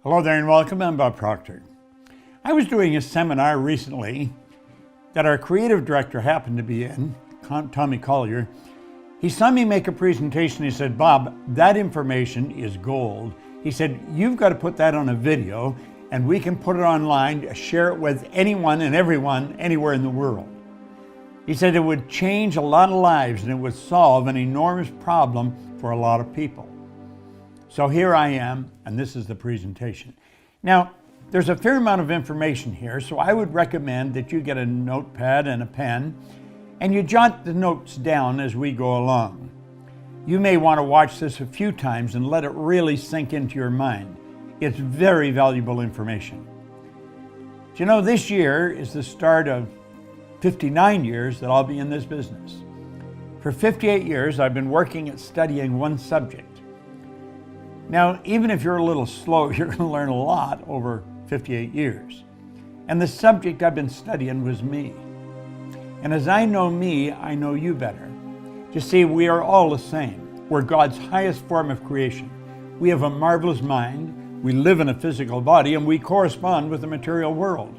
Hello there and welcome. I'm Bob Proctor. I was doing a seminar recently that our creative director happened to be in, Tommy Collier. He saw me make a presentation. He said, "Bob, that information is gold." He said, "You've got to put that on a video and we can put it online, share it with anyone and everyone anywhere in the world." He said it would change a lot of lives and it would solve an enormous problem for a lot of people. So here I am, and this is the presentation. Now, there's a fair amount of information here, so I would recommend that you get a notepad and a pen, and you jot the notes down as we go along. You may want to watch this a few times and let it really sink into your mind. It's very valuable information. Do you know, this year is the start of 59 years that I'll be in this business. For 58 years, I've been working at studying one subject. Now, even if you're a little slow, you're going to learn a lot over 58 years. And the subject I've been studying was me. And as I know me, I know you better. You see, we are all the same. We're God's highest form of creation. We have a marvelous mind, we live in a physical body, and we correspond with the material world.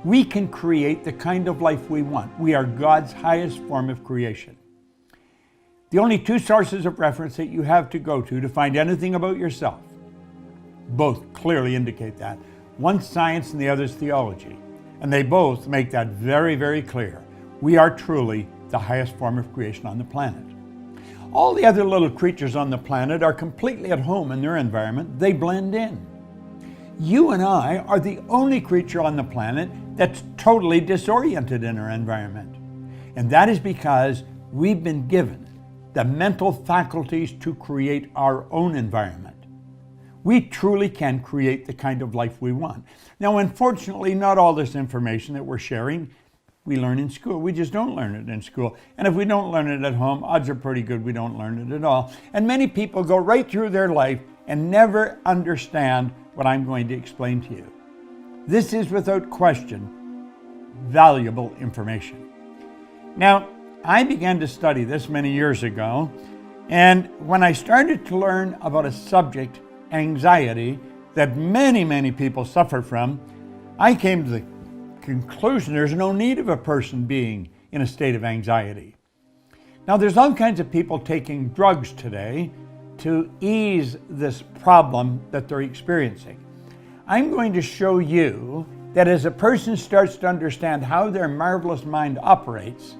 We can create the kind of life we want. We are God's highest form of creation. The only two sources of reference that you have to go to find anything about yourself, both clearly indicate that. One's science and the other's theology. And they both make that very, very clear. We are truly the highest form of creation on the planet. All the other little creatures on the planet are completely at home in their environment. They blend in. You and I are the only creature on the planet that's totally disoriented in our environment. And that is because we've been given the mental faculties to create our own environment. We truly can create the kind of life we want. Now, unfortunately, not all this information that we're sharing, we learn in school. We just don't learn it in school. And if we don't learn it at home, odds are pretty good we don't learn it at all. And many people go right through their life and never understand what I'm going to explain to you. This is, without question, valuable information. Now, I began to study this many years ago, and when I started to learn about a subject, anxiety, that many people suffer from, I came to the conclusion there's no need of a person being in a state of anxiety. Now, there's all kinds of people taking drugs today to ease this problem that they're experiencing. I'm going to show you that as a person starts to understand how their marvelous mind operates,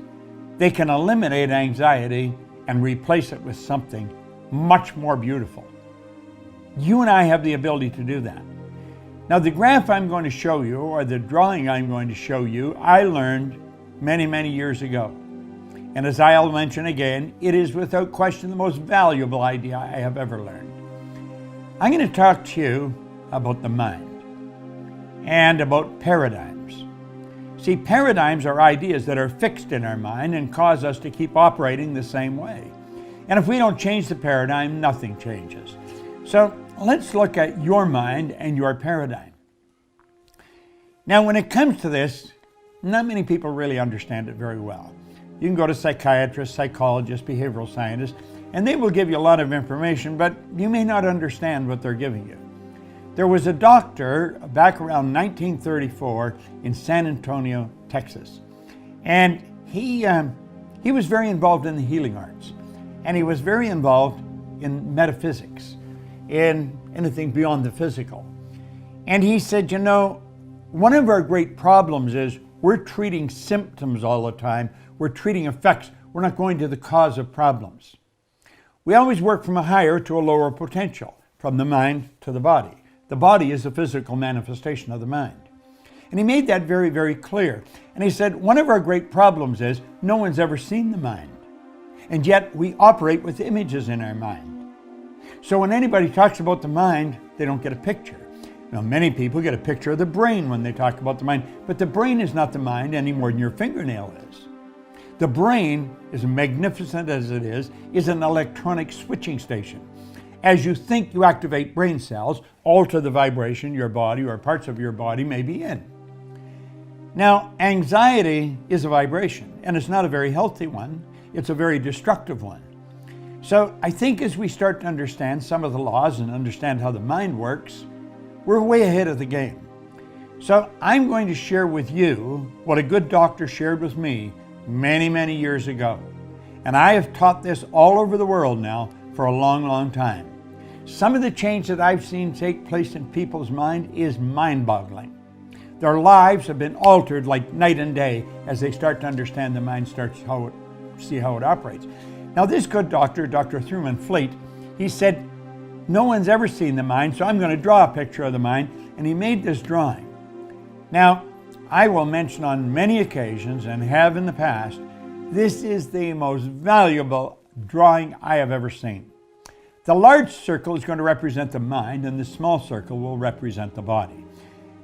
they can eliminate anxiety and replace it with something much more beautiful. You and I have the ability to do that. Now, the graph I'm going to show you, or the drawing I'm going to show you, I learned many years ago. And as I'll mention again, it is without question the most valuable idea I have ever learned. I'm going to talk to you about the mind and about paradigms. See, paradigms are ideas that are fixed in our mind and cause us to keep operating the same way. And if we don't change the paradigm, nothing changes. So let's look at your mind and your paradigm. Now, when it comes to this, not many people really understand it very well. You can go to psychiatrists, psychologists, behavioral scientists, and they will give you a lot of information, but you may not understand what they're giving you. There was a doctor back around 1934 in San Antonio, Texas, and he was very involved in the healing arts, and he was very involved in metaphysics, in anything beyond the physical. And he said, you know, one of our great problems is we're treating symptoms all the time. We're treating effects. We're not going to the cause of problems. We always work from a higher to a lower potential, from the mind to the body. The body is a physical manifestation of the mind. And he made that very clear. And he said, one of our great problems is no one's ever seen the mind. And yet we operate with images in our mind. So when anybody talks about the mind, they don't get a picture. Now, many people get a picture of the brain when they talk about the mind, but the brain is not the mind any more than your fingernail is. The brain, as magnificent as it is an electronic switching station. As you think, you activate brain cells, alter the vibration your body or parts of your body may be in. Now, anxiety is a vibration, and it's not a very healthy one. It's a very destructive one. So I think as we start to understand some of the laws and understand how the mind works, We're way ahead of the game. So I'm going to share with you what a good doctor shared with me many, many years ago. And I have taught this all over the world now for a long, long time. Some of the change that I've seen take place in people's mind is mind-boggling. Their lives have been altered like night and day as they start to understand the mind, see how it operates. Now this good doctor, Dr. Thurman Fleet, he said, no one's ever seen the mind, so I'm going to draw a picture of the mind, and he made this drawing. Now, I will mention on many occasions, and have in the past, this is the most valuable drawing I have ever seen. The large circle is going to represent the mind, and the small circle will represent the body.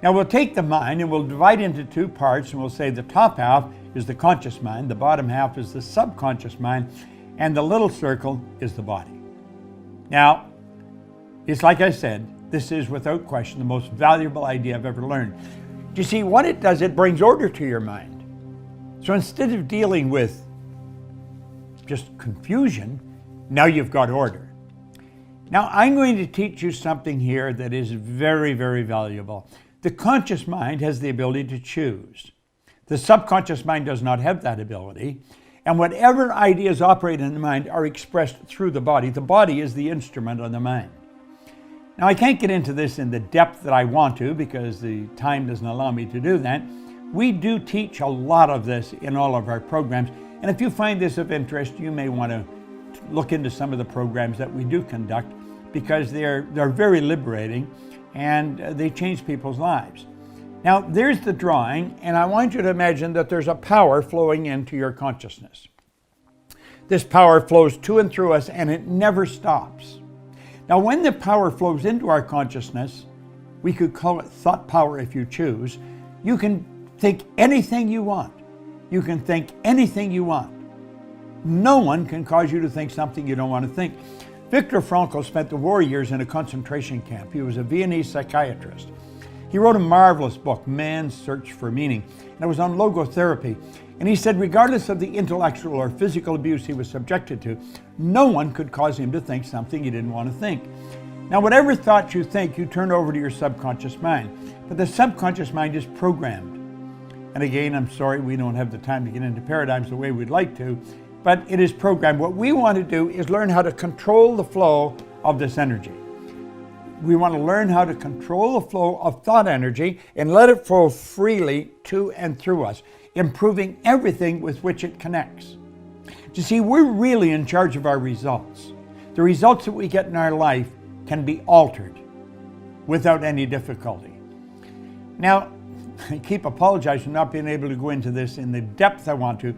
Now we'll take the mind and we'll divide into two parts, and we'll say the top half is the conscious mind, the bottom half is the subconscious mind, and the little circle is the body. Now, it's like I said, this is without question the most valuable idea I've ever learned. Do you see what it does? It brings order to your mind. So instead of dealing with just confusion, now you've got order. Now I'm going to teach you something here that is very, very valuable. The conscious mind has the ability to choose. The subconscious mind does not have that ability. And whatever ideas operate in the mind are expressed through the body. The body is the instrument of the mind. Now I can't get into this in the depth that I want to because the time doesn't allow me to do that. We do teach a lot of this in all of our programs. And if you find this of interest, you may want to look into some of the programs that we do conduct because they're very liberating and they change people's lives. Now there's the drawing, and I want you to imagine that there's a power flowing into your consciousness. This power flows to and through us, and it never stops. Now when the power flows into our consciousness, we could call it thought power if you choose. You can think anything you want. You can think anything you want. No one can cause you to think something you don't want to think. Viktor Frankl spent the war years in a concentration camp. He was a Viennese psychiatrist. He wrote a marvelous book, Man's Search for Meaning, and it was on logotherapy. And he said regardless of the intellectual or physical abuse he was subjected to, no one could cause him to think something he didn't want to think. Now whatever thoughts you think, you turn over to your subconscious mind. But the subconscious mind is programmed. And again, I'm sorry we don't have the time to get into paradigms the way we'd like to, but it is programmed. What we want to do is learn how to control the flow of this energy. We want to learn how to control the flow of thought energy and let it flow freely to and through us, improving everything with which it connects. You see, we're really in charge of our results. The results that we get in our life can be altered without any difficulty. Now, I keep apologizing for not being able to go into this in the depth I want to,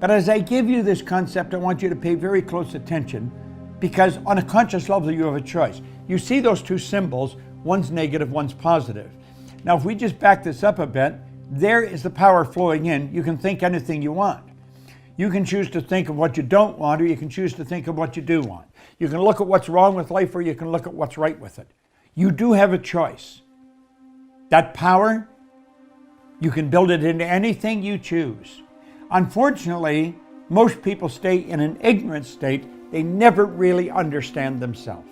but as I give you this concept, I want you to pay very close attention because on a conscious level, you have a choice. You see those two symbols, one's negative, one's positive. Now, if we just back this up a bit, there is the power flowing in. You can think anything you want. You can choose to think of what you don't want, or you can choose to think of what you do want. You can look at what's wrong with life, or you can look at what's right with it. You do have a choice. That power, you can build it into anything you choose. Unfortunately, most people stay in an ignorant state. They never really understand themselves.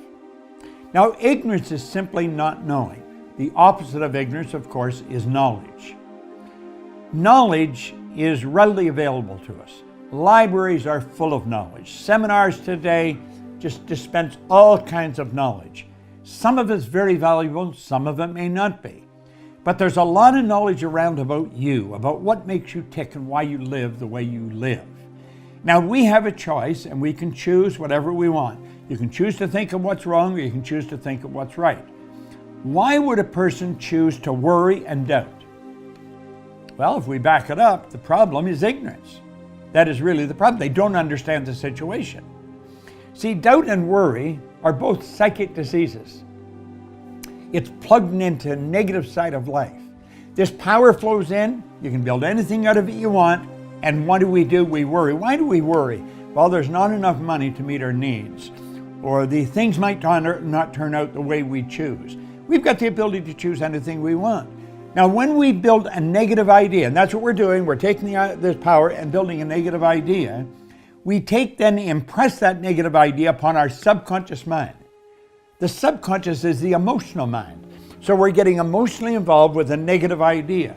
Now, ignorance is simply not knowing. The opposite of ignorance, of course, is knowledge. Knowledge is readily available to us. Libraries are full of knowledge. Seminars today just dispense all kinds of knowledge. Some of it's very valuable, some of it may not be. But there's a lot of knowledge around about you, about what makes you tick and why you live the way you live. Now we have a choice and we can choose whatever we want. You can choose to think of what's wrong or you can choose to think of what's right. Why would a person choose to worry and doubt? Well, if we back it up, the problem is ignorance. That is really the problem. They don't understand the situation. See, doubt and worry are both psychic diseases. It's plugged into a negative side of life. This power flows in, you can build anything out of it you want, and what do? We worry. Why do we worry? Well, there's not enough money to meet our needs, or the things might not turn out the way we choose. We've got the ability to choose anything we want. Now, when we build a negative idea, and that's what we're doing, we're taking this power and building a negative idea, we impress that negative idea upon our subconscious mind. The subconscious is the emotional mind. So we're getting emotionally involved with a negative idea.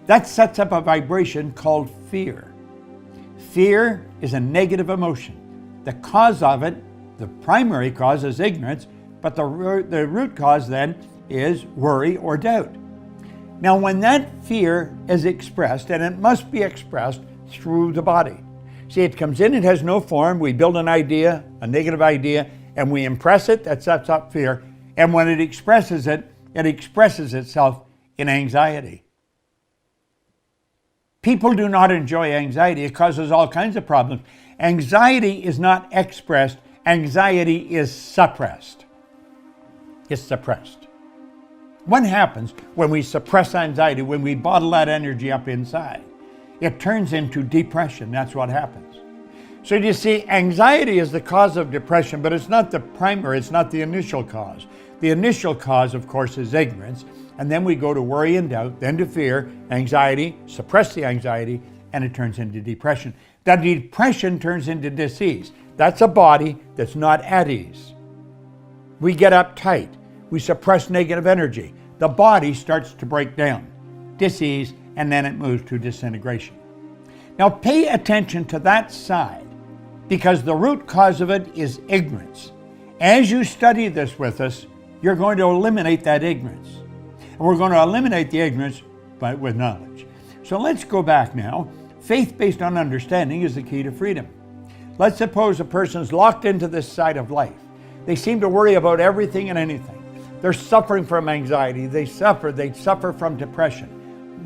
That sets up a vibration called fear. Fear is a negative emotion. The cause of it, the primary cause, is ignorance, but the root cause then is worry or doubt. Now, when that fear is expressed, and it must be expressed through the body. See, it comes in, it has no form. We build an idea, a negative idea, and we impress it. That sets up fear. And when it expresses itself in anxiety. People do not enjoy anxiety. It causes all kinds of problems. Anxiety is not expressed. Anxiety is suppressed. It's suppressed. What happens when we suppress anxiety, when we bottle that energy up inside? It turns into depression. That's what happens. So you see, anxiety is the cause of depression, but it's not the primary, it's not the initial cause. The initial cause, of course, is ignorance. And then we go to worry and doubt, then to fear, anxiety, suppress the anxiety, and it turns into depression. That depression turns into disease. That's a body that's not at ease. We get uptight. We suppress negative energy. The body starts to break down, disease, and then it moves to disintegration. Now pay attention to that side, because the root cause of it is ignorance. As you study this with us, you're going to eliminate that ignorance. And we're going to eliminate the ignorance with knowledge. So let's go back now. Faith based on understanding is the key to freedom. Let's suppose a person's locked into this side of life. They seem to worry about everything and anything. They're suffering from anxiety. They suffer from depression.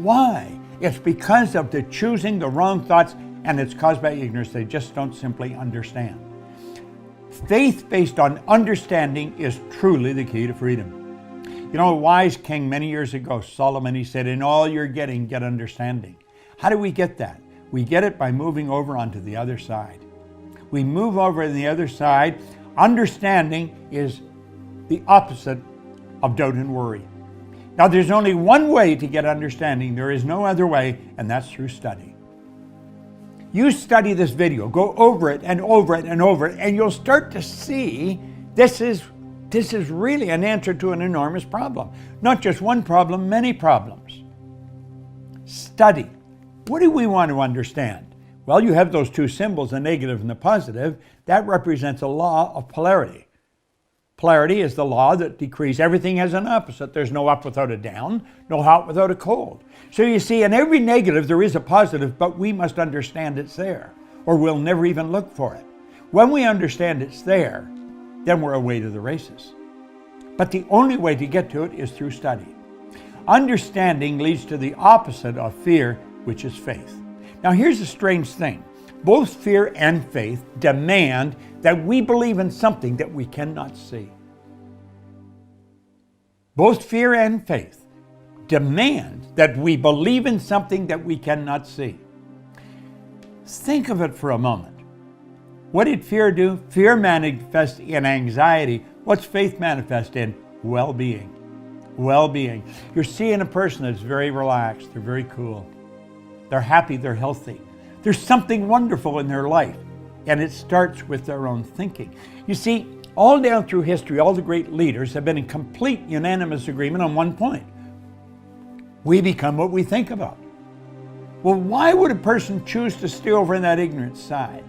Why? It's because of the choosing the wrong thoughts, and it's caused by ignorance. They just don't simply understand. Faith based on understanding is truly the key to freedom. You know, a wise king many years ago, Solomon, he said, in all you're getting, get understanding. How do we get that? We get it by moving over onto the other side. We move over to the other side. Understanding is the opposite of doubt and worry. Now, there's only one way to get understanding. There is no other way, and that's through study. You study this video, go over it and over it and over it, and you'll start to see this is really an answer to an enormous problem. Not just one problem, many problems. Study. What do we want to understand? Well, you have those two symbols, the negative and the positive. That represents a law of polarity. Polarity is the law that decrees everything has an opposite. There's no up without a down, no hot without a cold. So you see, in every negative there is a positive, but we must understand it's there, or we'll never even look for it. When we understand it's there, then we're away to the races. But the only way to get to it is through study. Understanding leads to the opposite of fear, which is faith. Now here's a strange thing. Both fear and faith demand that we believe in something that we cannot see. Both fear and faith demand that we believe in something that we cannot see. Think of it for a moment. What did fear do? Fear manifests in anxiety. What's faith manifest in? Well-being. Well-being. You're seeing a person that's very relaxed. They're very cool. They're happy. They're healthy. There's something wonderful in their life, and it starts with their own thinking. You see, all down through history, all the great leaders have been in complete unanimous agreement on one point. We become what we think about. Well, why would a person choose to stay over in that ignorant side?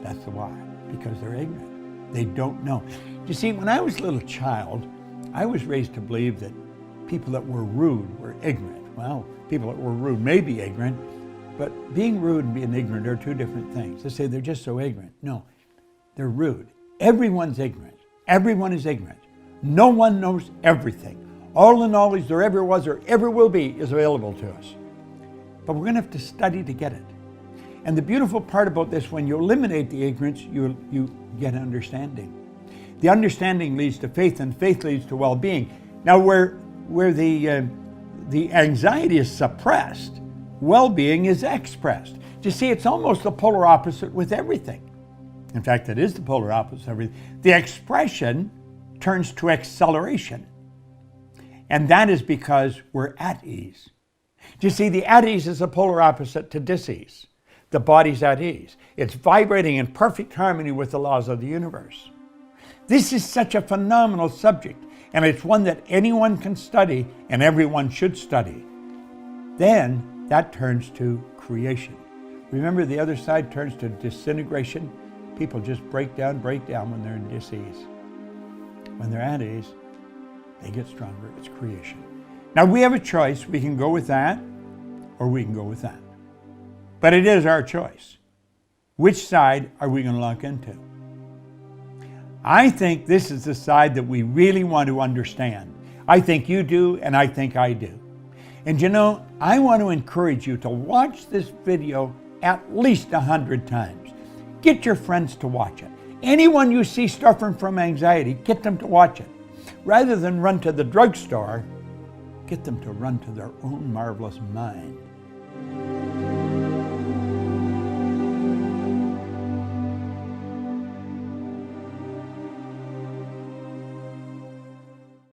That's the why, because they're ignorant. They don't know. You see, when I was a little child, I was raised to believe that people that were rude were ignorant. Well, people that were rude may be ignorant, but being rude and being ignorant are two different things. They say they're just so ignorant. No, they're rude. Everyone's ignorant. Everyone is ignorant. No one knows everything. All the knowledge there ever was or ever will be is available to us. But we're going to have to study to get it. And the beautiful part about this, when you eliminate the ignorance, you get understanding. The understanding leads to faith, and faith leads to well-being. Now, where the anxiety is suppressed, well-being is expressed. You see, it's almost the polar opposite with everything. In fact, it is the polar opposite of everything. The expression turns to acceleration. And that is because we're at ease. You see, the at ease is the polar opposite to dis-ease. The body's at ease. It's vibrating in perfect harmony with the laws of the universe. This is such a phenomenal subject. and it's one that anyone can study and everyone should study, then that turns to creation. Remember, the other side turns to disintegration. People just break down when they're in dis-ease. When they're at ease, they get stronger. It's creation. Now, we have a choice. We can go with that, or we can go with that. But it is our choice. Which side are we going to lock into? I think this is the side that we really want to understand. I think you do, and I think I do. And you know, I want to encourage you to watch this video at least 100 times. Get your friends to watch it. Anyone you see suffering from anxiety, get them to watch it. Rather than run to the drugstore, get them to run to their own marvelous mind.